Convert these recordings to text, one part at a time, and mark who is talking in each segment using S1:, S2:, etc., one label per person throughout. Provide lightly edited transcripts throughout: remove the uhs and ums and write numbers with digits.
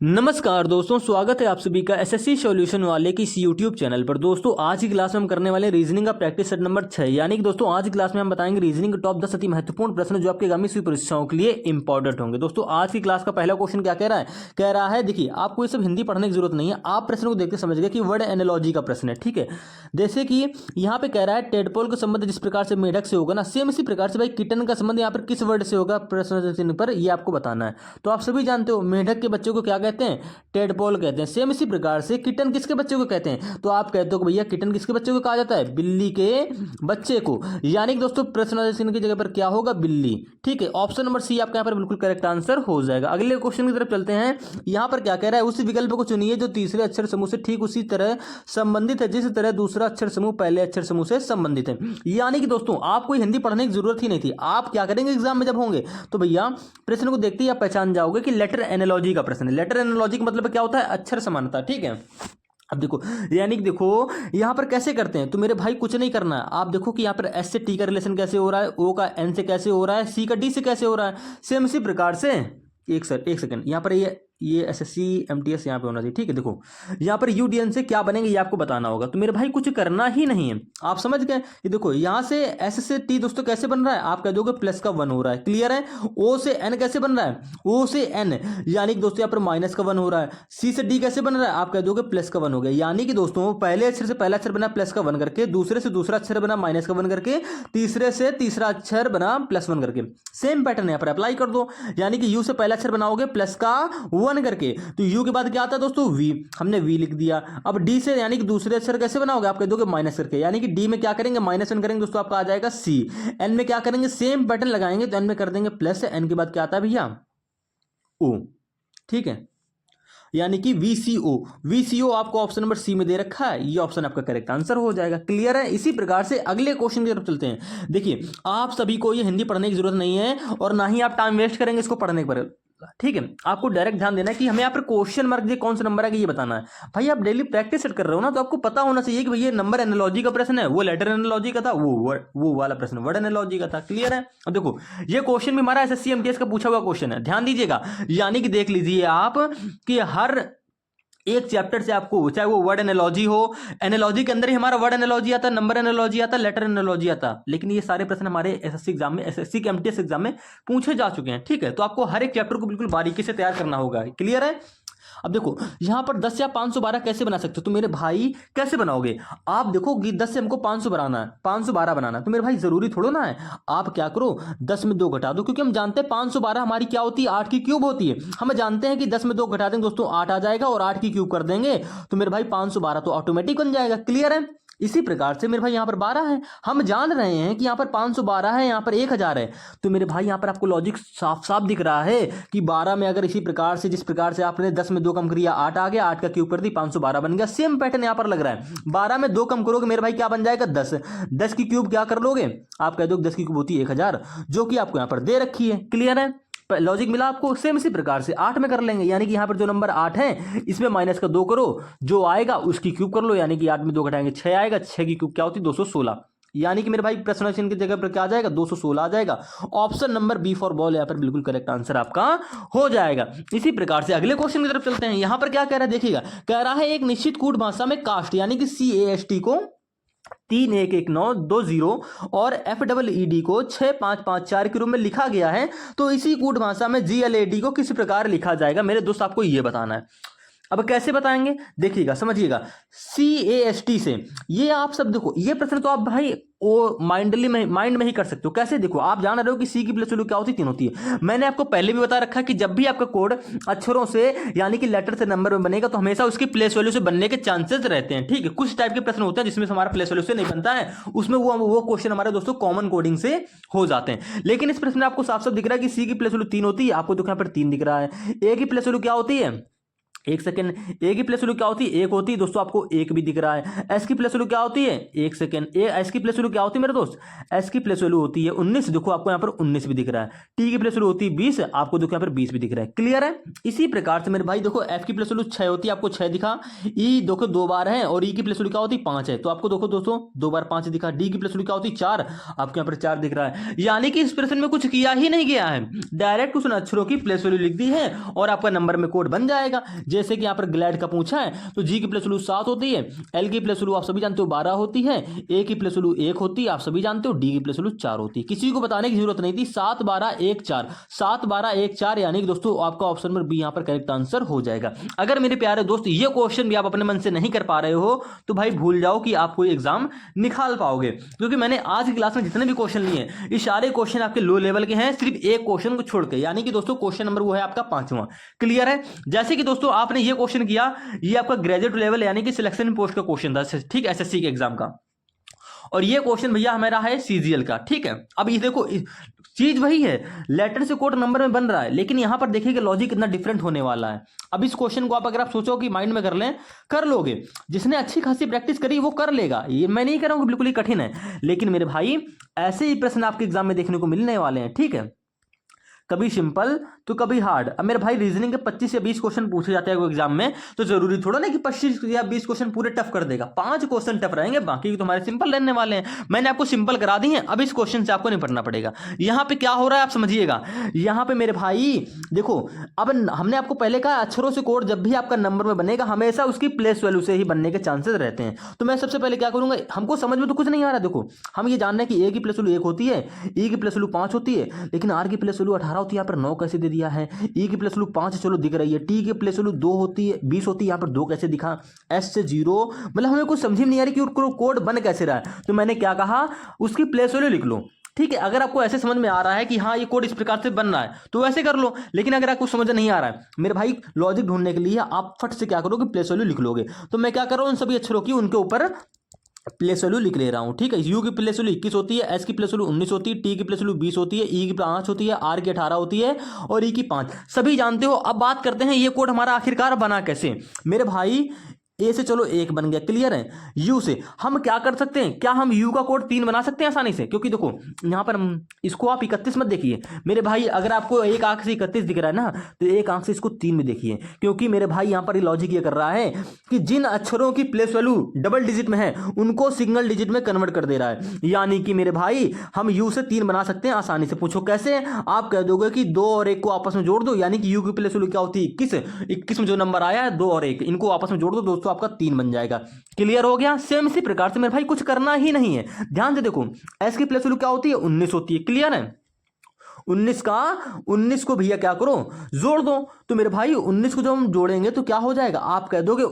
S1: नमस्कार दोस्तों, स्वागत है आप सभी का एसएससी सॉल्यूशन वाले की इस यूट्यूब चैनल पर। दोस्तों आज की क्लास में हम करने वाले रीजनिंग का प्रैक्टिस सेट नंबर 6। यानी कि दोस्तों आज की क्लास में हम बताएंगे रीजनिंग के टॉप 10 अति महत्वपूर्ण प्रश्न जो आपके आगामी परीक्षाओं के लिए इंपॉर्टेंट होंगे। दोस्तों आज की क्लास का पहला क्वेश्चन क्या कह रहा है देखिए, आपको ये सब हिंदी पढ़ने की जरूरत नहीं है, आप प्रश्न को देखते समझ गए कि वर्ड एनालॉजी का प्रश्न है। ठीक है, जैसे कि यहाँ पे कह रहा है टेडपोल का संबंध जिस प्रकार से मेढक से होगा ना, सेम इसी प्रकार से भाई किटन का संबंध यहाँ पर किस वर्ड से होगा प्रश्न चिन्ह पर, ये आपको बताना है। तो आप सभी जानते हो मेढक के बच्चों को क्या कहते हैं, टेडपोल कहते हैं। सेम इसी प्रकार से किटन किसके बच्चे को कहते हैं, तो आप कहते हो कि भैया किटन किसके बच्चे को कहा जाता है, बिल्ली के बच्चे को। यानी कि दोस्तों प्रश्न चिन्ह की जगह पर क्या होगा, बिल्ली। ठीक है, ऑप्शन नंबर सी आपका यहाँ पर बिल्कुल करेक्ट आंसर हो जाएगा। अगले क्वेश्चन की तरफ चलते हैं। यहाँ पर क्या कह रहा है, उस विकल्प को चुनिए जो तीसरे अक्षर समूह से ठीक उसी तरह संबंधित है जिस तरह दूसरा अक्षर समूह पहले अक्षर समूह से संबंधित है। यानी कि दोस्तों आपको हिंदी पढ़ने की जरूरत ही नहीं थी। आप क्या करेंगे एग्जाम में जब होंगे तो भैया प्रश्न को देखते ही आप पहचान जाओगे कि लेटर एनालॉजी का प्रश्न है। लेटर एनालॉजी का मतलब क्या होता है, अक्षर समानता। ठीक है, अब देखो यानी कि देखो यहां पर कैसे करते हैं, तो मेरे भाई कुछ नहीं करना है। आप देखो कि यहां पर एस से टी का रिलेशन कैसे हो रहा है, ओ का एन से कैसे हो रहा है, सी का डी से कैसे हो रहा है। सेम इसी प्रकार से एक सेकंड, यहाँ पर ये एसएससी एमटीएस यहाँ पे होना चाहिए। ठीक है, देखो यहाँ पर यूडीएन से क्या बनेंगे ये आपको बताना होगा। तो मेरे भाई कुछ करना ही नहीं है, आप समझ गए। ये देखो यहाँ से एस से टी दोस्तों कैसे बन रहा है, आप कह दोगे प्लस का 1 हो रहा है, क्लियर है। ओ से एन कैसे बन रहा है, ओ से एन, यानी कि दोस्तों यहाँ पर माइनस का 1 हो रहा है। सी से डी कैसे बन रहा है, आप कह दोगे प्लस का 1 हो गया। यानी कि दोस्तों पहले अक्षर से पहला अक्षर बना प्लस का 1 करके, दूसरे से दूसरा अक्षर बना माइनस का 1 करके, तीसरे से तीसरा अक्षर बना प्लस 1 करके। सेम पैटर्न यहाँ पर अप्लाई कर दो। यानी कि यू से पहला अक्षर बनाओगे प्लस का 1 करके, तो यू के बाद क्या आता है दोस्तों, वी, हमने वी लिख दिया। अब डी से यानी कि दूसरे अक्षर कैसे बनाओगे, आप कह दोगे माइनस करके, यानी कि डी में क्या करेंगे -1 करेंगे दोस्तों, आपका आ जाएगा सी। एन में क्या करेंगे, सेम पैटर्न लगाएंगे, तो एन में कर देंगे प्लस, एन के बाद क्या आता है भैया, ओ। ठीक है, यानी कि वीसीओ। वीसीओ आपको ऑप्शन नंबर सी में दे रखा है, ये ऑप्शन आपका करेक्ट आंसर हो जाएगा। क्लियर है। इसी प्रकार से अगले क्वेश्चन की तरफ चलते हैं। देखिए आप सभी को ये हिंदी पढ़ने की जरूरत नहीं है और ना ही आप टाइम वेस्ट करेंगे इसको पढ़ने पर। ठीक है, आपको डायरेक्ट ध्यान देना है कि हमें यहाँ पर क्वेश्चन मार्क ये कौन सा नंबर है कि ये बताना है। भाई आप डेली प्रैक्टिस सेट कर रहे हो ना, तो आपको पता होना चाहिए कि भैया नंबर एनालॉजी का प्रश्न है, वो लेटर एनालॉजी का था, वो वाला प्रश्न वर्ड एनालॉजी का था। क्लियर है। अब देखो ये क्वेश्चन भी हमारा एसएससी एमटीएस का पूछा हुआ क्वेश्चन है, ध्यान दीजिएगा। यानी कि देख लीजिए आप कि हर एक चैप्टर से आपको, चाहे वो वर्ड एनालॉजी हो, एनालॉजी के अंदर ही हमारा वर्ड एनालॉजी आता, नंबर एनालॉजी आता, लेटर एनालॉजी आता, लेकिन ये सारे प्रश्न हमारे एसएससी एग्जाम में, एसएससी के एमटीएस एग्जाम में पूछे जा चुके हैं। ठीक है, तो आपको हर एक चैप्टर को बिल्कुल बारीकी से तैयार करना होगा। क्लियर है। अब देखो यहां पर 10 या 512 कैसे बना सकते हो, तो मेरे भाई कैसे बनाओगे, आप देखो कि 10 से हमको 500 बनाना है, 512 बनाना है, तो मेरे भाई जरूरी थोड़ो ना है। आप क्या करो 10 में 2 घटा दो, क्योंकि हम जानते हैं 512 हमारी क्या होती है, 8 की क्यूब होती है। हम जानते हैं कि 10 में 2 घटा देंगे दोस्तों 8 आ जाएगा, और 8 की क्यूब कर देंगे तो मेरे भाई 512 तो ऑटोमेटिक बन जाएगा। क्लियर है। इसी प्रकार से मेरे भाई यहाँ पर 12 है, हम जान रहे हैं कि यहाँ पर 512 है, यहाँ पर 1000 है, तो मेरे भाई यहाँ पर आपको लॉजिक साफ साफ दिख रहा है कि 12 में अगर इसी प्रकार से, जिस प्रकार से आपने 10 में 2 कम किया 8 आ गया, 8 का क्यूब कर दी 512 बन गया। सेम पैटर्न यहाँ पर लग रहा है, 12 में 2 कम करोगे मेरे भाई क्या बन जाएगा 10, 10 की क्यूब क्या कर लोगे, आप कह दो 10 की क्यूब होती है 1000, जो कि आपको यहाँ पर दे रखी है। क्लियर है। लॉजिक मिला आपको। सेम इसी प्रकार से 8 में कर लेंगे, यानी कि यहाँ पर जो नंबर 8 है इसमें माइनस का 2 करो, जो आएगा उसकी क्यूब कर लो, यानी कि 8 में 2 घटाएंगे 6 आएगा, 6 की क्यूब क्या होती है 216, यानी कि मेरे भाई प्रश्न चिन्ह की जगह पर क्या आ जाएगा 216 आ जाएगा। Option number B for ball यहाँ पर बिल्कुल करेक्ट आंसर आपका हो जाएगा। इसी प्रकार से अगले क्वेश्चन की तरफ चलते हैं। यहाँ पर क्या कह रहा है देखिएगा, कह रहा है एक निश्चित कूट भाषा में कास्ट यानी कि CAST को 31192 और FEED को 6554 के रूप में लिखा गया है, तो इसी कूट भाषा में GLAD को किस प्रकार लिखा जाएगा। मेरे दोस्त आपको ये बताना है। अब कैसे बताएंगे देखिएगा, समझिएगा। CAST से ये आप सब देखो, ये प्रश्न तो आप भाई वो माइंड में ही कर सकते हो। कैसे देखो, आप जान रहे हो कि सी की प्लस वैल्यू क्या होती है, 3 होती है। मैंने आपको पहले भी बता रखा है कि जब भी आपका कोड अक्षरों से यानी कि लेटर से नंबर में बनेगा तो हमेशा उसकी प्लेस वैल्यू से बनने के चांसेस रहते हैं। ठीक है, कुछ टाइप के प्रश्न होते हैं जिसमें हमारा प्लेस वैल्यू से नहीं बनता है, उसमें वो क्वेश्चन हमारे दोस्तों कॉमन कोडिंग से हो जाते हैं। लेकिन इस प्रश्न में आपको साफ साफ दिख रहा है कि सी की प्लेस वैल्यू 3 होती है, आपको देखो यहाँ पर 3 दिख रहा है। ए की प्लेस वैल्यू क्या होती है एक सेकेंड, ए की प्लेस वैल्यू क्या होती है? एक होती है दोस्तों, आपको एक भी दिख रहा है। एस की प्लेस वैल्यू क्या होती है? एक सेकेंड, एस की प्लेस वैल्यू क्या होती है मेरे दोस्त? एस की प्लेस वैल्यू होती है 19, देखो आपको यहाँ पर 19 भी दिख रहा है। टी की प्लेस वैल्यू होती है 20, आपको देखो यहाँ पर 20 भी दिख रहा है। क्लियर है? इसी प्रकार से मेरे भाई देखो एफ की प्लेस वैल्यू 6 होती है, आपको 6 दिखा। ई देखो 2 बार है, और ई की प्लेस वैल्यू क्या होती है? 5 है, तो आपको देखो दोस्तों 2 बार 5 दिखा। डी की प्लेस वैल्यू क्या होती है? 4, आपको यहाँ पर 4 दिख रहा है। यानी कि इस प्रश्न में कुछ किया ही नहीं गया है, डायरेक्ट उसने अक्षरों की प्लेस वैल्यू लिख दी है और आपका नंबर में कोड बन जाएगा। जैसे कि यहाँ पर ग्लैड का पूछा है, तो जी की प्लेस वैल्यू 7 होती है, एल की प्लेस वैल्यू आप सभी जानते हो 12 होती है, ए की प्लेस वैल्यू 1 होती है, आप सभी जानते हो, डी की प्लेस वैल्यू 4 होती है। किसी को बताने की जरूरत नहीं थी। 7 12 1 4, 7 12 1 4, यानी कि दोस्तों आपका ऑप्शन नंबर बी यहाँ पर करेक्ट आंसर हो जाएगा। अगर मेरे प्यारे दोस्त ये क्वेश्चन भी आप अपने मन से नहीं कर पा रहे हो, तो भाई भूल जाओ कि आप कोई एग्जाम निकाल पाओगे, क्योंकि मैंने आज की क्लास में जितने भी क्वेश्चन लिए हैं, ये सारे क्वेश्चन आपके लो लेवल के हैं, सिर्फ एक क्वेश्चन को छोड़ के, यानी कि दोस्तों क्वेश्चन नंबर वो है आपका 5वां। क्लियर है? जैसे कि दोस्तों आपने ये क्वेश्चन किया, ये आपका ग्रेजुएट लेवल यानी कि सिलेक्शन पोस्ट का क्वेश्चन था, ठीक, एसएससी के एग्जाम का, और ये क्वेश्चन भैया हमारा है सीजीएल का। ठीक है, अब ये देखो चीज वही है, लेटर से कोड नंबर में बन रहा है, लेकिन यहां पर देखिए कि लॉजिक कितना डिफरेंट होने वाला है। अब इस क्वेश्चन को आप अगर आप सोचो कि माइंड में कर लें, कर लोगे। जिसने अच्छी खासी प्रैक्टिस करी वो कर लेगा, ये मैं नहीं कह रहा हूं कि बिल्कुल ही कठिन है, लेकिन मेरे भाई ऐसे ही प्रश्न आपके एग्जाम में देखने को मिलने वाले हैं। ठीक है, कभी सिंपल तो कभी हार्ड। अब मेरे भाई रीजनिंग के 25 या 20 क्वेश्चन पूछे जाते हैं एग्जाम में, तो जरूरी थोड़ा ना कि 25 या 20 क्वेश्चन पूरे टफ कर देगा। 5 क्वेश्चन टफ रहेंगे, बाकी तुम्हारे सिंपल रहने वाले हैं। मैंने आपको सिंपल करा दी है, अब इस क्वेश्चन से आपको निपटना पड़ेगा। यहां पे क्या हो रहा है आप समझिएगा। यहां पे मेरे भाई देखो, अब हमने आपको पहले कहा अक्षरों से कोड जब भी आपका नंबर में बनेगा, हमेशा उसकी प्लेस वैल्यू से ही बनने के चांसेस रहते हैं। तो मैं सबसे पहले क्या करूंगा, हमको समझ में तो कुछ नहीं आ रहा। देखो हम ये जान रहे हैं कि ए की प्लेस वैल्यू 1 होती है, ई की प्लेस वैल्यू 5 होती है, लेकिन आर की प्लेस वैल्यू 18 होती है, यहाँ पर 9 कैसे दे दिया है? ई की प्लेस वैल्यू 5 चलो दिख रही है, टी की प्लेस वैल्यू 2 होती है, 20 होती है, यहाँ पर 2 कैसे दिखा? एस से 0, मतलब हमें कुछ समझ में नहीं आ रही कि कोड बन कैसे रहा है। तो मैंने क्या कहा, उसकी प्लेस वैल्यू लिख लो। ठीक है, अगर आपको ऐसे समझ में आ रहा है कि हाँ ये कोड इस प्रकार से बन रहा है, तो वैसे कर लो। लेकिन अगर आपको समझ नहीं आ रहा है मेरे भाई, लॉजिक ढूंढने के लिए आप फट से क्या करोगे, प्लेस वैल्यू लिख लोगे। तो मैं क्या कर रहा हूँ, उन सभी अक्षरों की उनके ऊपर प्लेस वैल्यू लिख ले रहा हूं। ठीक है, यू की प्लेस वैल्यू 21 होती है, एस की प्लेस वैल्यू 19 होती है, टी की प्लेस वैल्यू 20 होती है, ई की 5 होती है, आर की 18 होती है, और ई की 5 सभी जानते हो। अब बात करते हैं ये कोड हमारा आखिरकार बना कैसे। मेरे भाई ए से चलो 1 बन गया, क्लियर है। यू से हम क्या कर सकते हैं, क्या हम यू का कोड 3 बना सकते हैं आसानी से? क्योंकि देखो यहां पर इसको आप 31 मत देखिए मेरे भाई, अगर आपको एक आंख से 31 दिख रहा है ना, तो एक आंख से इसको 3 में देखिए, क्योंकि मेरे भाई यहां पर लॉजिक ये कर रहा है कि जिन अक्षरों की प्लेस वैल्यू डबल डिजिट में है उनको सिंगल डिजिट में कन्वर्ट कर दे रहा है। यानी कि मेरे भाई हम यू से 3 बना सकते हैं आसानी से। पूछो कैसे? आप कह दोगे कि 2 और 1 को आपस में जोड़ दो, यानी कि यू की प्लेस वैल्यू क्या होती है 21 में जो नंबर आया है 2 और 1 इनको आपस में जोड़ दो दोस्तों, आपका 3 बन जाएगा। क्लियर हो गया? सेम इसी प्रकार से मेरे भाई कुछ करना ही नहीं है, ध्यान से देखो। एस की प्लेस वैल्यू क्या होती है 19 होती है, क्लियर है। 19 को भैया क्या करो, जोड़ दो। तो मेरे भाई 19 को जब हम जोड़ेंगे तो क्या हो जाएगा, आप कह दोगे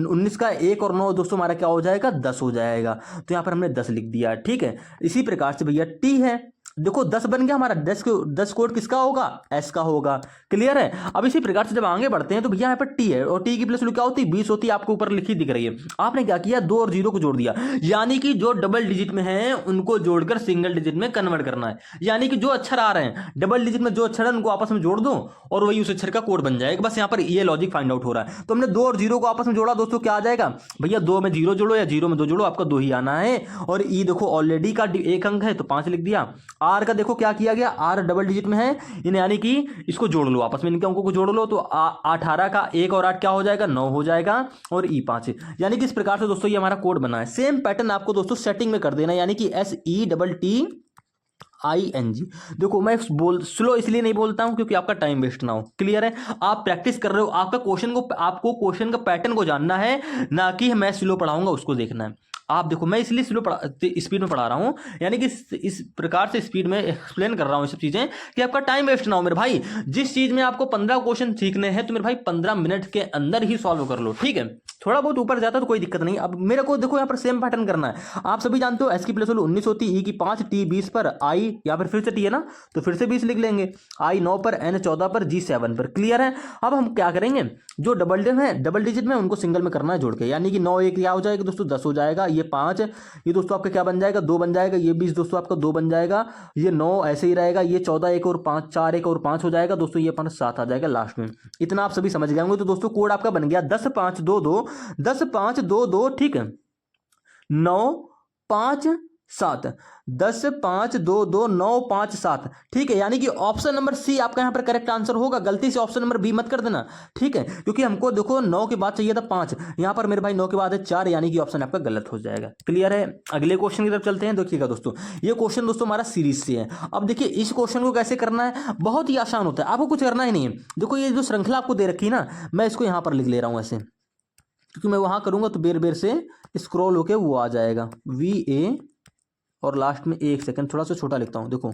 S1: 19 का 1 और 9 दोस्तों हमारा क्या हो जाएगा, 10 हो जाएगा। तो यहां पर हमने 10 लिख दिया। ठीक है, इसी प्रकार से भैया टी है, देखो 10 बन गया हमारा। 10 कोड किसका होगा, एस का होगा। क्लियर है? अब इसी प्रकार से जब आगे बढ़ते हैं तो भैया यहाँ पर टी है, और टी की प्लेस वैल्यू क्या होती है 20 होती है, आपको ऊपर लिखी दिख रही है। आपने क्या किया, 2 और 0 को जोड़ दिया, यानी कि जो डबल डिजिट में है उनको जोड़कर सिंगल डिजिट में कन्वर्ट करना है। यानी कि जो अक्षर आ रहे हैं डबल डिजिट में, जो अक्षर है उनको आपस में जोड़ दो और वही उस अक्षर का कोड बन जाएगा। बस यहाँ पर ये लॉजिक फाइंड आउट हो रहा है। तो हमने 2 और 0 को आपस में जोड़ा दोस्तों, क्या आ जाएगा भैया, 2 में 0 जोड़ो या 0 में 2 जोड़ो, आपका 2 ही आना है। और ई देखो ऑलरेडी का 1 अंक है तो 5 लिख दिया। आर का देखो क्या किया गया, आर डबल डिजिट में है, यानी कि इसको जोड़ लो आपस में, इनके अंकों को जोड़ लो, तो 18 का 1 और 8 क्या हो जाएगा, 9 हो जाएगा, और ई 5। यानी कि इस प्रकार से दोस्तों ये हमारा कोड बना है। सेम पैटर्न आपको दोस्तों सेटिंग में कर देना, यानी कि SETTING। देखो मैं स्लो इसलिए नहीं बोलता हूं क्योंकि आपका टाइम वेस्ट ना हो। क्लियर है? आप प्रैक्टिस कर रहे हो, आपको क्वेश्चन का पैटर्न को जानना है, ना कि मैं स्लो पढ़ाऊंगा उसको देखना है। आप देखो मैं इसलिए स्पीड में पढ़ा रहा हूं, यानी कि इस प्रकार से स्पीड में एक्सप्लेन कर रहा हूं ये सब चीजें कि आपका टाइम वेस्ट ना हो मेरे भाई। जिस चीज में आपको 15 क्वेश्चन सीखने हैं तो मेरे भाई 15 मिनट के अंदर ही सॉल्व कर लो। ठीक है, थोड़ा बहुत ऊपर जाता तो कोई दिक्कत नहीं। अब मेरे को देखो यहाँ पर सेम पैटर्न करना है। आप सभी जानते हो एस की प्लेस वैल्यू 19 होती है, ई की 5, टी 20 पर, आई यहाँ पर फिर से टी है ना, तो फिर से 20 लिख लेंगे, आई 9 पर, एन 14 पर, जी 7 पर। क्लियर है? अब हम क्या करेंगे, जो डबल डिजिट में उनको सिंगल में करना है जोड़ के, यानी कि 9 1 क्या हो जाएगा दोस्तों 10 हो जाएगा, ये 5, ये दोस्तों आपका क्या बन जाएगा 2 बन जाएगा, ये 20 दोस्तों आपका 2 बन जाएगा, ये 9 ऐसे ही रहेगा, ये 14 1 और 5 4 1 और 5 हो जाएगा दोस्तों, ये अपना 7 आ जाएगा लास्ट में। इतना आप सभी समझ गए होंगे। तो दोस्तों कोड आपका बन गया 10 5 2 2 10 5 2 2, ठीक है, 9 5 7, 10 5 2 2 9 5 7, ठीक है, यानी कि ऑप्शन नंबर सी आपका यहां पर करेक्ट आंसर होगा। गलती से ऑप्शन नंबर बी मत कर देना, ठीक है, क्योंकि हमको देखो 9 के बाद चाहिए था 5, यहां पर मेरे भाई 9 के बाद है 4, यानी कि ऑप्शन आपका गलत हो जाएगा। क्लियर है? अगले क्वेश्चन की तरफ चलते हैं। देखिएगा दोस्तों, ये क्वेश्चन दोस्तों हमारा सीरीज से है। अब देखिए इस क्वेश्चन को कैसे करना है, बहुत ही आसान होता है, आपको कुछ करना ही नहीं है। देखो ये जो श्रृंखला आपको दे रखी है ना, मैं इसको यहां पर लिख ले रहा हूं ऐसे, क्योंकि मैं वहां करूंगा तो बेर बेर से स्क्रॉल होके वो आ जाएगा VA, और लास्ट में एक सेकंड थोड़ा सा छोटा लिखता हूं, देखो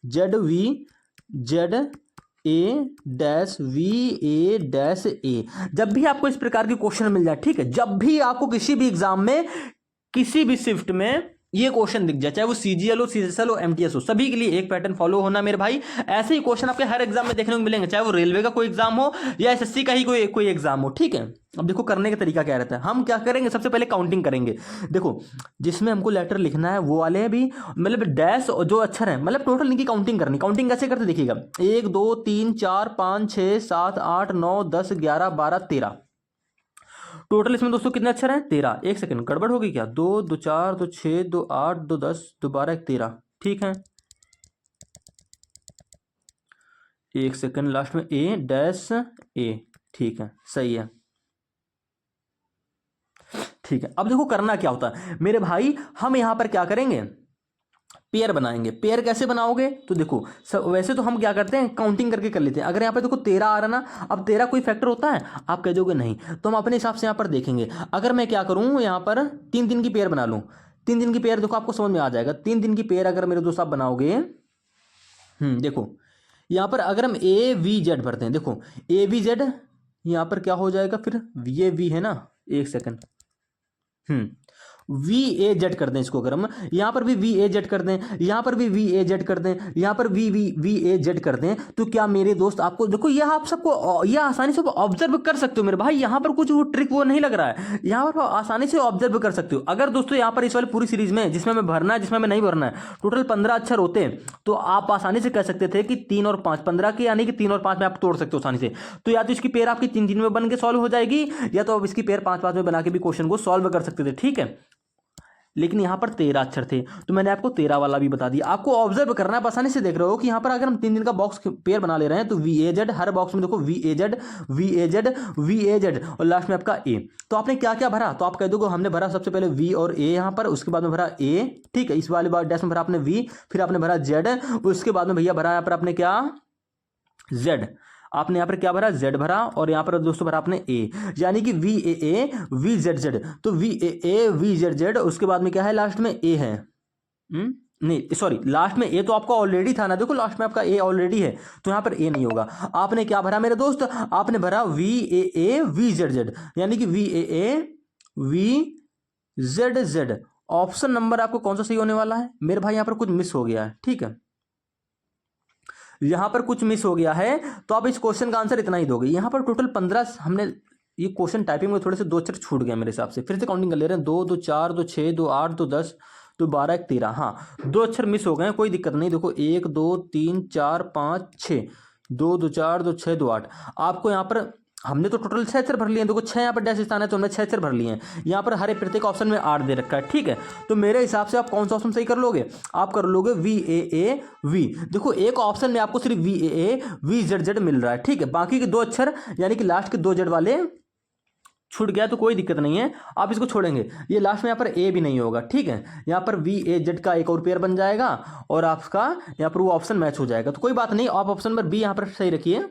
S1: ZVZA-VA-A। जब भी आपको इस प्रकार के क्वेश्चन मिल जाए, ठीक है, जब भी आपको किसी भी एग्जाम में किसी भी शिफ्ट में ये क्वेश्चन दिख जाए, चाहे वो CGL हो, CSL हो, MTS हो, सभी के लिए एक पैटर्न फॉलो होना मेरे भाई। ऐसे ही क्वेश्चन आपके हर एग्जाम में देखने को मिलेंगे, चाहे वो रेलवे का कोई एग्जाम हो या SSC का ही कोई एग्जाम हो, ठीक है। अब देखो करने का तरीका क्या रहता है, हम क्या करेंगे, सबसे पहले काउंटिंग करेंगे। देखो जिसमें हमको लेटर लिखना है वो वाले भी, मतलब डैश जो अक्षर है, मतलब टोटल इनकी काउंटिंग करनी। काउंटिंग कैसे करते देखिएगा, 1 2 3 4 5 6 7 8 9 10 11 12 13, टोटल इसमें दोस्तों कितने अक्षर हैं 13। एक सेकंड गड़बड़ होगी क्या, 2 2 4 2 6 2 8 2 10 2 12 13, ठीक है। एक सेकंड लास्ट में A-A, ठीक है, सही है, ठीक है। अब देखो करना क्या होता है मेरे भाई, हम यहां पर क्या करेंगे, पेयर बनाएंगे। पेयर कैसे बनाओगे, तो देखो वैसे तो हम क्या करते हैं काउंटिंग करके कर लेते हैं। अगर यहाँ पे देखो 13 आ रहा ना, अब 13 कोई फैक्टर होता है, आप कह दोगे नहीं, तो हम अपने हिसाब से यहाँ पर देखेंगे। अगर मैं क्या करूँ, यहाँ पर 3 दिन की पेयर बना लूँ, 3 दिन की पेयर देखो आपको समझ में आ जाएगा। 3 दिन की पेयर अगर मेरे दोस्त आप बनाओगे, देखो यहाँ पर अगर हम AVZ भरते हैं, देखो AVZ यहाँ पर क्या हो जाएगा, फिर ये V है ना, एक सेकंड, VAZ कर दें इसको। अगर हम यहां पर भी VAZ कर दें, यहां पर भी VAZ कर दें, यहां पर VAZ कर दें, तो क्या मेरे दोस्त आपको देखो यह आप सबको यह आसानी से ऑब्जर्व कर सकते हो मेरे भाई। यहां पर कुछ वो ट्रिक वो नहीं लग रहा है, यहां पर आसानी से ऑब्जर्व कर सकते हो। अगर दोस्तों यहां पर इस वाली पूरी सीरीज में जिसमें मैं भरना है जिसमें मैं नहीं भरना है, टोटल 15 अक्षर होते तो आप आसानी से कह सकते थे कि 3 और 5 15 के, यानी कि 3 और 5 में आप तोड़ सकते हो आसानी से। तो या तो इसकी पेयर आपकी 3 दिन में बन के सॉल्व हो जाएगी, या तो आप इसकी पेयर 5 5 में बना के भी क्वेश्चन को सॉल्व कर सकते थे, ठीक है। लेकिन यहां पर 13 अक्षर थे, तो मैंने आपको 13 वाला भी बता दिया। आपको ऑब्जर्व करना है, आसानी से देख रहे हो कि यहां पर अगर हम 3 दिन का बॉक्स पेयर बना ले रहे हैं, तो VAZ हर बॉक्स में देखो VAZ VAZ VAZ और लास्ट में आपका A। तो आपने क्या क्या भरा, तो आप कह दोगे हमने भरा सबसे पहले V और A यहां पर, उसके बाद में भरा A, ठीक है, इस वाले बार डैश में भरा आपने V, फिर आपने भरा Z, उसके बाद में भैया भरा यहां पर आपने क्या Z, आपने यहाँ पर क्या भरा Z भरा, और यहाँ पर दोस्तों भरा आपने A, यानी कि VAA VZZ। तो VAA VZZ, उसके बाद में क्या है लास्ट में A है, नहीं सॉरी, लास्ट में A तो आपका ऑलरेडी था ना, देखो लास्ट में आपका A ऑलरेडी है, तो यहाँ पर A नहीं होगा। आपने क्या भरा मेरे दोस्त, आपने भरा VAA VZZ, यानी कि VAA VZZ। ऑप्शन नंबर आपको कौन सा सही होने वाला है मेरे भाई, यहाँ पर कुछ मिस हो गया है, ठीक है, यहां पर कुछ मिस हो गया है, तो आप इस क्वेश्चन का आंसर इतना ही दोगे। यहां पर टोटल 15 हमने, ये क्वेश्चन टाइपिंग में थोड़े से 2 अक्षर छूट गया मेरे हिसाब से, फिर से काउंटिंग कर ले रहे हैं, 2 2 4 2 6 2 8 2 10 2 12 1 13, हाँ 2 अक्षर मिस हो गए, कोई दिक्कत नहीं। देखो 1 2 3 4 5 6, 2 2 4 2 6 2 8, आपको यहाँ पर हमने तो टोटल 6 अक्षर भर लिए हैं, देखो 6 यहाँ पर डैश स्थान है, तो हमने 6 अक्षर भर लिए हैं। यहाँ पर हर एक प्रत्येक ऑप्शन में 8 दे रखा है, ठीक है। तो मेरे हिसाब से आप कौन सा ऑप्शन सही कर लोगे, आप कर लोगे VAA V। देखो एक ऑप्शन में आपको सिर्फ VAA VZZ मिल रहा है, ठीक है, बाकी के 2 अक्षर यानी कि लास्ट के 2 Z वाले छूट गया, तो कोई दिक्कत नहीं है, आप इसको छोड़ेंगे। ये लास्ट में यहाँ पर A भी नहीं होगा, ठीक है, यहाँ पर VAZ का एक और पेयर बन जाएगा, और आपका यहाँ पर वो ऑप्शन मैच हो जाएगा, तो कोई बात नहीं, आप ऑप्शन नंबर B यहाँ पर सही रखिए,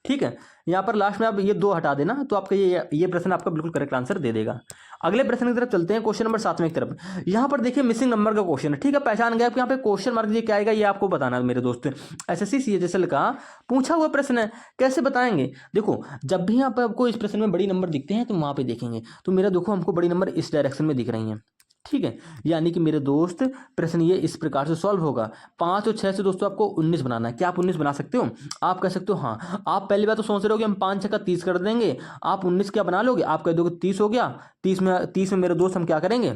S1: ठीक है। यहाँ पर लास्ट में आप ये 2 हटा देना, तो आपका ये प्रश्न आपका बिल्कुल करेक्ट आंसर दे देगा। अगले प्रश्न की तरफ चलते हैं, क्वेश्चन नंबर 7 की तरफ। यहाँ पर देखिए मिसिंग नंबर का क्वेश्चन है, ठीक है, पहचान गया आपको, यहाँ पे क्वेश्चन मार्क ये क्या आएगा ये आपको बताना है मेरे दोस्त। SSC CHSL का पूछा हुआ प्रश्न है, कैसे बताएंगे, देखो जब भी यहाँ पर आपको इस प्रश्न में बड़ी नंबर दिखते हैं तो वहाँ पे देखेंगे, तो मेरा देखो हमको बड़ी नंबर इस डायरेक्शन में दिख रही है, ठीक है, यानी कि मेरे दोस्त प्रश्न ये इस प्रकार से सॉल्व होगा। 5 और 6 से दोस्तों आपको 19 बनाना है, क्या आप 19 बना सकते हो, आप कह सकते हो हाँ। आप पहली बार तो सोच रहे हो कि हम 5 6 का 30 कर देंगे, आप 19 क्या बना लोगे, आप कह दोगे 30 हो गया, 30 में मेरे दोस्त हम क्या करेंगे,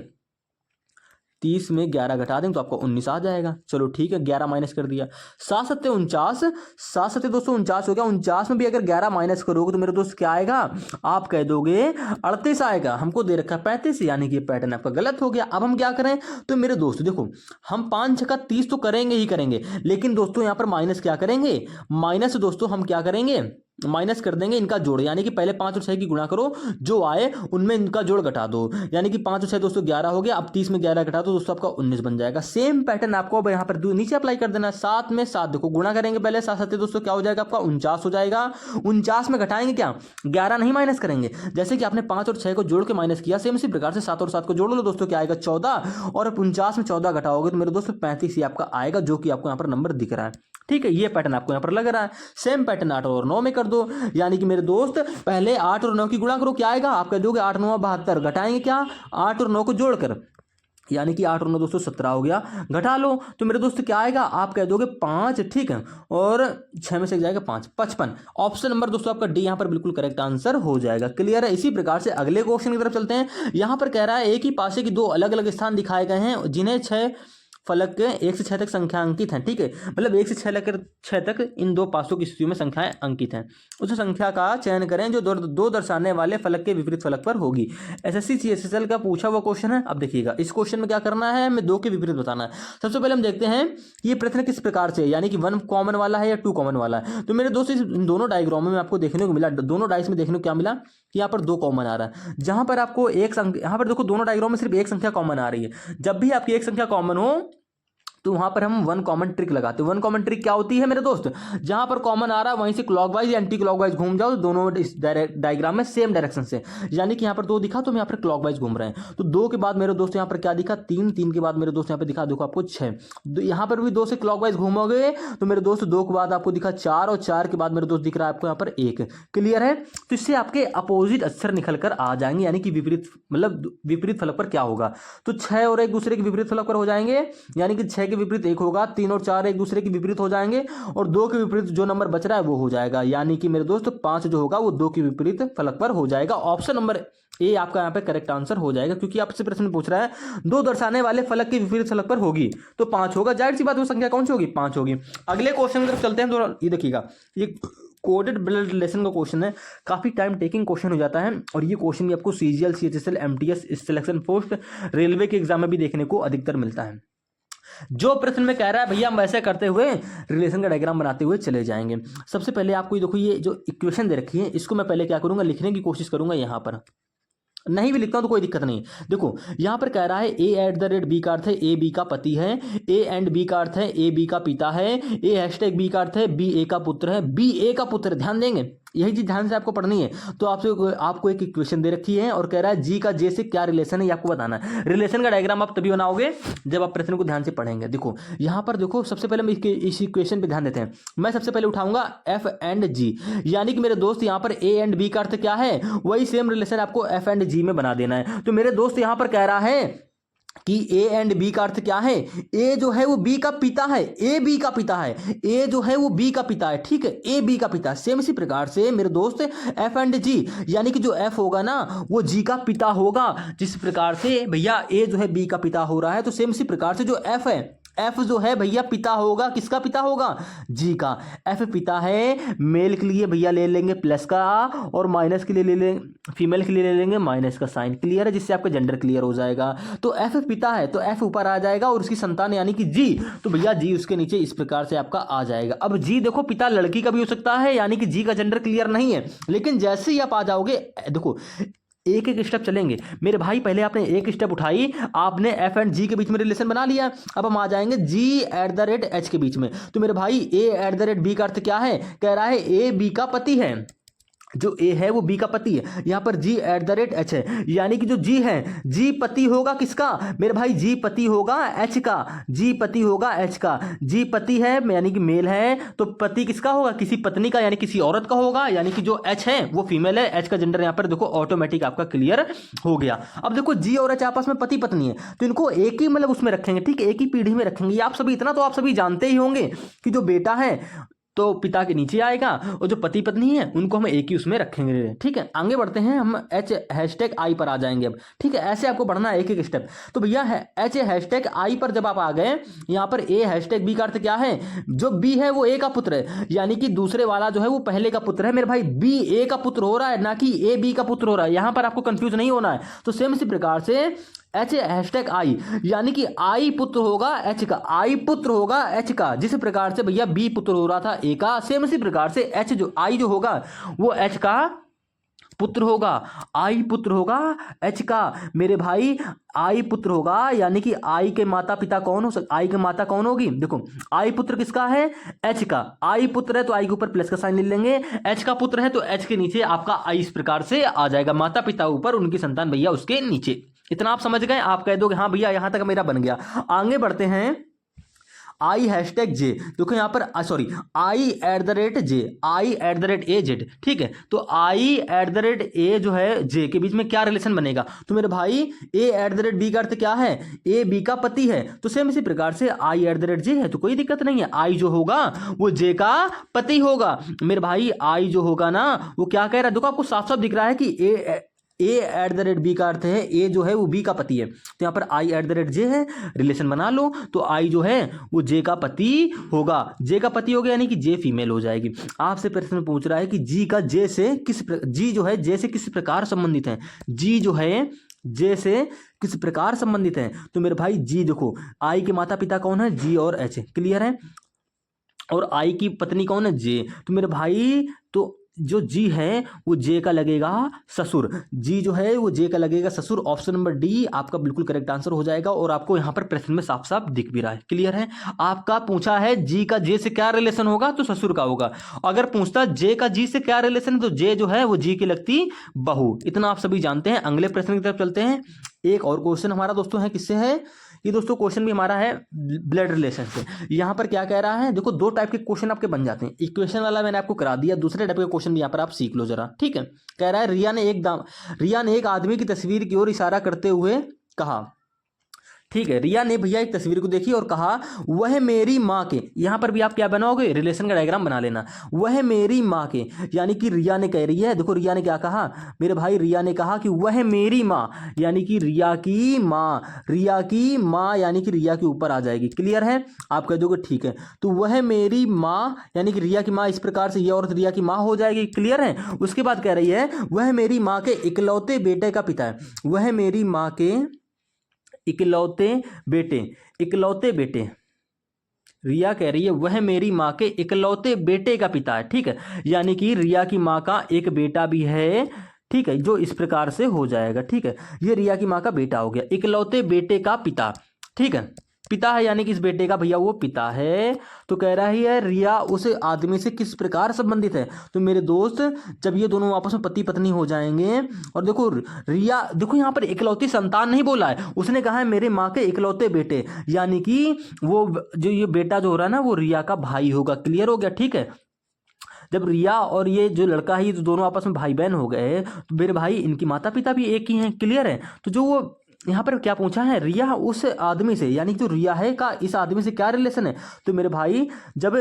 S1: 30 में 11 घटा दें तो आपका 19 आ जाएगा। चलो ठीक है, 11 माइनस कर दिया। 7 सत्ते 49, 7 सत्ते दोस्तों 49 हो गया। 49 में भी अगर 11 माइनस करोगे तो मेरे दोस्त क्या आएगा, आप कह दोगे 38 आएगा। हमको दे रखा है 35, यानी कि पैटर्न आपका गलत हो गया। अब हम क्या करें, तो मेरे दोस्त देखो हम 5 छक्का 30 तो करेंगे ही करेंगे, लेकिन दोस्तों यहाँ पर माइनस क्या करेंगे, माइनस दोस्तों हम क्या करेंगे, माइनस कर देंगे इनका जोड़, यानी कि पहले 5 और 6 की गुणा करो, जो आए उनमें इनका जोड़ घटा दो, यानी कि 5 और 6 दोस्तों 11 हो गया। अब 30 में 11 घटा दो दोस्तों आपका 19 बन जाएगा। सेम पैटर्न आपको अब यहाँ पर नीचे अप्लाई कर देना है। 7 में 7 देखो गुणा करेंगे पहले, 7 7 दोस्तों क्या हो जाएगा आपका 49 हो जाएगा। 49 में घटाएंगे क्या, 11 नहीं माइनस करेंगे, जैसे कि आपने 5 और 6 को जोड़ के माइनस किया, सेम इसी प्रकार से 7 और 7 को जोड़ लो दोस्तों, क्या आएगा 14, और 49 में 14 घटाओगे तो मेरे दोस्तों 35 ही आपका आएगा, जो कि आपको यहाँ पर नंबर दिख रहा है। ठीक है, ये पैटर्न आपको यहाँ पर लग रहा है। सेम पैटर्न 8 और 9 में कर दो, यानी कि मेरे दोस्त पहले 8 और 9 की गुणा करो, क्या आएगा, आप कह दोगे 8 9 72, घटाएंगे क्या 8 और 9 को जोड़कर, यानी कि 8 और 9 दोस्तों 17 हो गया। घटा लो तो मेरे दोस्त क्या आएगा, आप कह दोगे 5, ठीक है, और 6 में से जाएगा 5, 55। ऑप्शन नंबर दोस्तों आपका डी यहाँ पर बिल्कुल करेक्ट आंसर हो जाएगा। क्लियर है। इसी प्रकार से अगले क्वेश्चन की तरफ चलते हैं। यहाँ पर कह रहा है एक ही पासे की 2 अलग अलग स्थान दिखाए गए हैं, जिन्हें 6 फलक के 1 से 6 तक संख्या अंकित है। ठीक है, मतलब 1 से 6 तक इन 2 पासों की स्थितियों में संख्याएं अंकित हैं। उस संख्या का चयन करें जो दो दर्शाने वाले फलक के विपरीत फलक पर होगी। एसएससी सीएचएसएल का पूछा हुआ क्वेश्चन है। अब देखिएगा इस क्वेश्चन में क्या करना है, हमें 2 के विपरीत बताना है। सबसे पहले हम देखते हैं ये प्रश्न किस प्रकार से, यानी कि 1 कॉमन वाला है या 2 कॉमन वाला है। तो मेरे दोस्त इन दोनों डायग्राम में आपको देखने को मिला, दोनों डाइस में देखने को क्या मिला कि यहाँ पर 2 कॉमन आ रहा है। जहां पर आपको एक संख्या, यहाँ पर देखो दोनों डायग्राम में सिर्फ एक संख्या कॉमन आ रही है। जब भी आपकी एक संख्या कॉमन हो तो वहां पर हम 1 कॉमन ट्रिक लगाते हैं। 1 कॉमन ट्रिक क्या होती है मेरे दोस्त, जहां पर कॉमन आ रहा है वहीं से क्लॉकवाइज या एंटी क्लॉकवाइज घूम जाओ, दोनों इस डायग्राम में सेम डायरेक्शन से, यानी कि यहाँ पर 2 दिखा तो हम यहाँ पर क्लॉकवाइज घूम रहे हैं। तो 2 के बाद मेरे दोस्त यहाँ पर क्या दिखा 3, 3 के बाद मेरे दोस्त यहाँ पर दिखा देखो आपको 6, यहाँ पर भी 2 से क्लॉकवाइज घूमोगे तो मेरे दोस्त 2 के बाद आपको दिखा 4, और 4 के बाद मेरे दोस्त दिख रहा है आपको यहाँ पर 1। क्लियर है। तो इससे आपके अपोजिट अक्षर निकल कर आ जाएंगे, यानी कि विपरीत, मतलब विपरीत फलक पर क्या होगा, तो 6 और 1 दूसरे के विपरीत फलक पर हो जाएंगे, यानी कि 6 के विपरीत 1 होगा, 3 और 4 एक दूसरे के विपरीत हो जाएंगे, और 2 के विपरीत जो नंबर बच रहा है वो हो जाएगा, यानी कि मेरे दोस्त 5 जो होगा वो 2 के विपरीत फलक पर हो जाएगा। ऑप्शन नंबर ए आपका यहाँ पे करेक्ट आंसर हो जाएगा, क्योंकि आपसे प्रश्न पूछ रहा है 2 दर्शाने वाले फलक के विपरीत फलक पर होगी तो 5 होगा, जाहिर सी बात वो संख्या कौन सी होगी 5 होगी। अगले क्वेश्चन की तरफ चलते हैं। तो ये देखिएगा ये कोडेड ब्लड रिलेशन का क्वेश्चन है, काफी टाइम टेकिंग क्वेश्चन हो जाता है, और ये क्वेश्चन भी आपको CGL CHSL MTS selection post railway के एग्जाम में भी देखने को अधिकतर मिलता है। जो प्रश्न में कह रहा है भैया हम वैसे करते हुए रिलेशन का डायग्राम बनाते हुए चले जाएंगे। सबसे पहले आपको ये देखो, ये जो इक्वेशन दे रखी है इसको मैं पहले क्या करूंगा, लिखने की कोशिश करूंगा। यहाँ पर नहीं भी लिखता हूं तो कोई दिक्कत नहीं। देखो यहां पर कह रहा है A@B का अर्थ है ए बी का पति है, A एंड B का अर्थ है ए बी का पिता है, A#B का अर्थ है B A का पुत्र है, B A का पुत्र। ध्यान देंगे, यही चीज ध्यान से आपको पढ़नी है। तो आपको एक इक्वेशन दे रखी है और कह रहा है जी का जे से क्या रिलेशन है, ये आपको बताना है। रिलेशन का डायग्राम आप तभी बनाओगे जब आप प्रश्न को ध्यान से पढ़ेंगे। देखो यहाँ पर देखो, सबसे पहले हम इस इक्वेशन पे ध्यान देते हैं। मैं सबसे पहले उठाऊंगा F एंड G, यानी कि मेरे दोस्त यहाँ पर A एंड B का अर्थ क्या है, वही सेम रिलेशन आपको F एंड G में बना देना है। तो मेरे दोस्त यहाँ पर कह रहा है कि A एंड B का अर्थ क्या है, A जो है वो B का पिता है, A B का पिता है, A जो है वो B का पिता है, ठीक है, A B का पिता। सेम इसी प्रकार से मेरे दोस्त F एंड G, यानी कि जो F होगा ना वो G का पिता होगा। जिस प्रकार से भैया A जो है B का पिता हो रहा है, तो सेम इसी प्रकार से जो F है, F जो है भैया पिता होगा, किसका पिता होगा, G का। F पिता है, मेल के लिए भैया ले लेंगे प्लस का, और माइनस के लिए ले लेंगे, फीमेल के लिए ले लेंगे माइनस का साइन। क्लियर है, जिससे आपका जेंडर क्लियर हो जाएगा। तो F पिता है तो F ऊपर आ जाएगा, और उसकी संतान यानी कि G, तो भैया G उसके नीचे इस प्रकार से आपका आ जाएगा। अब G देखो पिता लड़की का भी हो सकता है, यानी कि G का जेंडर क्लियर नहीं है, लेकिन जैसे ही आप आ जाओगे, देखो एक एक स्टेप चलेंगे मेरे भाई। पहले आपने एक स्टेप उठाई, आपने F एंड G के बीच में रिलेशन बना लिया। अब हम आ जाएंगे G@H के बीच में। तो मेरे भाई A@B का अर्थ क्या है, कह रहा है A B का पति है, जो A है वो B का पति है। यहाँ पर G@H है, यानी कि जो G है, G पति होगा किसका मेरे भाई, G पति होगा H का, G पति होगा H का। G पति है यानी कि मेल है, तो पति किसका होगा, किसी पत्नी का, यानी किसी औरत का होगा, यानी कि जो H है वो फीमेल है। H का जेंडर यहाँ पर देखो ऑटोमेटिक आपका क्लियर हो गया। अब देखो G और H आपस में पति पत्नी है, तो इनको एक ही मतलब उसमें रखेंगे, ठीक है, एक ही पीढ़ी में रखेंगे। आप सभी इतना तो आप सभी जानते ही होंगे कि जो बेटा है तो पिता के नीचे आएगा, और जो पति पत्नी है उनको हम एक ही उसमें रखेंगे। ठीक है, आगे बढ़ते हैं, हम एच हैशटैग आई पर आ जाएंगे अब। ठीक है, ऐसे आपको बढ़ना है एक एक स्टेप। तो भैया एच हैशटैग आई पर जब आप आ गए, यहाँ पर ए हैशटैग बी का अर्थ क्या है, जो बी है वो ए का पुत्र है, यानी कि दूसरे वाला जो है वो पहले का पुत्र है। मेरे भाई बी ए का पुत्र हो रहा है, ना कि ए बी का पुत्र हो रहा है, यहां पर आपको कंफ्यूज नहीं होना है। तो सेम इसी प्रकार से एच हैशटैग आई, यानी कि आई पुत्र होगा एच का, आई पुत्र होगा एच का। जिस प्रकार से भैया बी पुत्र हो रहा था ए का, सेम इसी प्रकार से एच जो आई जो होगा वो एच का पुत्र होगा, आई पुत्र होगा एच का। मेरे भाई आई पुत्र होगा, यानी कि आई के माता पिता कौन हो सकता, आई के माता कौन होगी, देखो आई पुत्र किसका है, एच का। आई पुत्र है तो आई के ऊपर प्लस का साइन ले लेंगे, एच का पुत्र है तो एच के नीचे आपका आई इस प्रकार से आ जाएगा, माता पिता ऊपर, उनकी संतान भैया उसके नीचे। इतना आप समझ गए, आप कह दोगे हाँ भैया यहां तक मेरा बन गया। आगे बढ़ते हैं, आई हैशटैग जे, देखो यहाँ पर sorry I at the rate J, I at the rate A Z. ठीक है, तो आई एट द रेट ए जो है जे के बीच में क्या रिलेशन बनेगा, तो मेरे भाई ए एट द रेट बी का अर्थ क्या है, ए बी का पति है, तो सेम इसी प्रकार से आई एट द रेट जे है, तो कोई दिक्कत नहीं है, आई जो होगा वो जे का पति होगा। मेरे भाई आई जो होगा ना वो क्या कह रहा है, देखो आपको साफ साफ दिख रहा है कि ए एट द रेट बी का अर्थ है ए जो है वो बी का पति है, तो यहाँ पर आई एट द रेट जे है, रिलेशन बना लो, तो आई जो है वो जे का पति होगा, जे का पति हो गया यानी कि जे फीमेल हो जाएगी। आपसे प्रश्न पूछ रहा है कि जी का जे से जी जो है जे से किस प्रकार संबंधित है, जी जो है जे से किस प्रकार संबंधित है, तो मेरे भाई जी देखो आई के माता पिता कौन है, जी और एच, क्लियर है, और आई की पत्नी कौन है, जे, तो मेरे भाई तो जो जी है वो जे का लगेगा ससुर, जी जो है वो जे का लगेगा ससुर। ऑप्शन नंबर डी आपका बिल्कुल करेक्ट आंसर हो जाएगा, और आपको यहां पर प्रश्न में साफ साफ दिख भी रहा है, क्लियर है। आपका पूछा है जी का जे से क्या रिलेशन होगा, तो ससुर का होगा। अगर पूछता जे का जी से क्या रिलेशन है, तो जे जो है वो जी की लगती बहू। इतना आप सभी जानते हैं। अगले प्रश्न की तरफ चलते हैं। एक और क्वेश्चन हमारा दोस्तों है, किससे है ये दोस्तों, क्वेश्चन भी हमारा है ब्लड रिलेशन से। यहाँ पर क्या कह रहा है, देखो दो टाइप के क्वेश्चन आपके बन जाते हैं, इक्वेशन वाला मैंने आपको करा दिया, दूसरे टाइप के क्वेश्चन भी यहाँ पर आप सीख लो जरा। ठीक है, कह रहा है रिया ने एक आदमी की तस्वीर की ओर इशारा करते हुए कहा, ठीक है, रिया ने भैया एक तस्वीर को देखी और कहा वह मेरी माँ के, यहां पर भी आप क्या बनाओगे, रिलेशन का डायग्राम बना लेना, वह मेरी माँ के, यानी कि रिया ने कह रही है, देखो रिया ने क्या कहा मेरे भाई, रिया ने कहा कि वह मेरी माँ, यानी कि रिया की माँ, रिया की माँ यानी कि रिया के ऊपर आ जाएगी, क्लियर है। आप कह दोगे ठीक है, तो वह मेरी माँ यानी कि रिया की माँ, इस प्रकार से यह औरत रिया की माँ हो जाएगी, क्लियर है। उसके बाद कह रही है वह मेरी माँ के इकलौते बेटे का पिता है, वह मेरी माँ के इकलौते बेटे, रिया कह रही है वह मेरी माँ के इकलौते बेटे का पिता है, ठीक है, यानी कि रिया की माँ का एक बेटा भी है, ठीक है, जो इस प्रकार से हो जाएगा, ठीक है, ये रिया की माँ का बेटा हो गया, इकलौते बेटे का पिता, ठीक है, पिता है यानी कि इस बेटे का भैया वो पिता है। तो कह रहा है रिया उस आदमी से किस प्रकार संबंधित है, तो मेरे दोस्त जब ये दोनों आपस में पति पत्नी हो जाएंगे, और देखो रिया, देखो यहाँ पर इकलौती संतान नहीं बोला है, उसने कहा है मेरे माँ के इकलौते बेटे, यानी कि वो जो ये बेटा जो हो रहा है ना वो रिया का भाई होगा, क्लियर हो गया, ठीक है। जब रिया और ये जो लड़का है ये दोनों आपस में भाई बहन हो गए, तो मेरे भाई इनकी माता पिता भी एक ही हैं, क्लियर है। तो जो वो यहाँ पर क्या पूछा है, रिया उस आदमी से, यानी जो रिया है का इस आदमी से क्या रिलेशन है, तो मेरे भाई जब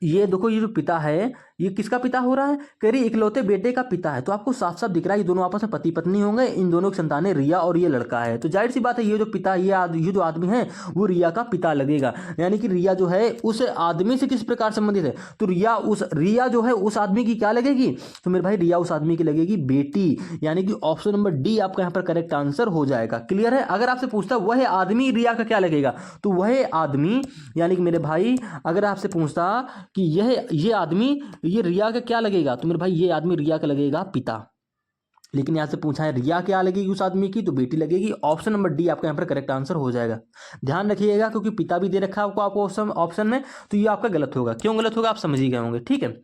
S1: ये देखो ये जो पिता है ये किसका पिता हो रहा है, कह रही इकलौते बेटे का पिता है, तो आपको साफ साफ दिख रहा है ये दोनों आपस में पति पत्नी होंगे, इन दोनों की संतानें रिया और ये लड़का है, तो जाहिर सी बात है ये जो पिता ये जो आदमी है वो रिया का पिता लगेगा, यानी कि रिया जो है उस आदमी से किस प्रकार संबंधित है, तो रिया जो है उस आदमी की क्या लगेगी, तो मेरे भाई रिया उस आदमी की लगेगी बेटी, यानी कि ऑप्शन नंबर डी आपका यहाँ पर करेक्ट आंसर हो जाएगा, क्लियर है। अगर आपसे पूछता वह आदमी रिया का क्या लगेगा, तो वह आदमी यानी कि मेरे भाई अगर आपसे पूछता कि ये आदमी ये रिया का क्या लगेगा, तो मेरे भाई ये आदमी रिया का लगेगा पिता, लेकिन यहां से पूछा है रिया क्या लगेगी उस आदमी की, तो बेटी लगेगी, ऑप्शन नंबर डी आपका यहां पर करेक्ट आंसर हो जाएगा। ध्यान रखिएगा क्योंकि पिता भी दे रखा है आपको ऑप्शन में, तो ये आपका गलत होगा, क्यों गलत होगा आप समझ ही गए होंगे, ठीक है।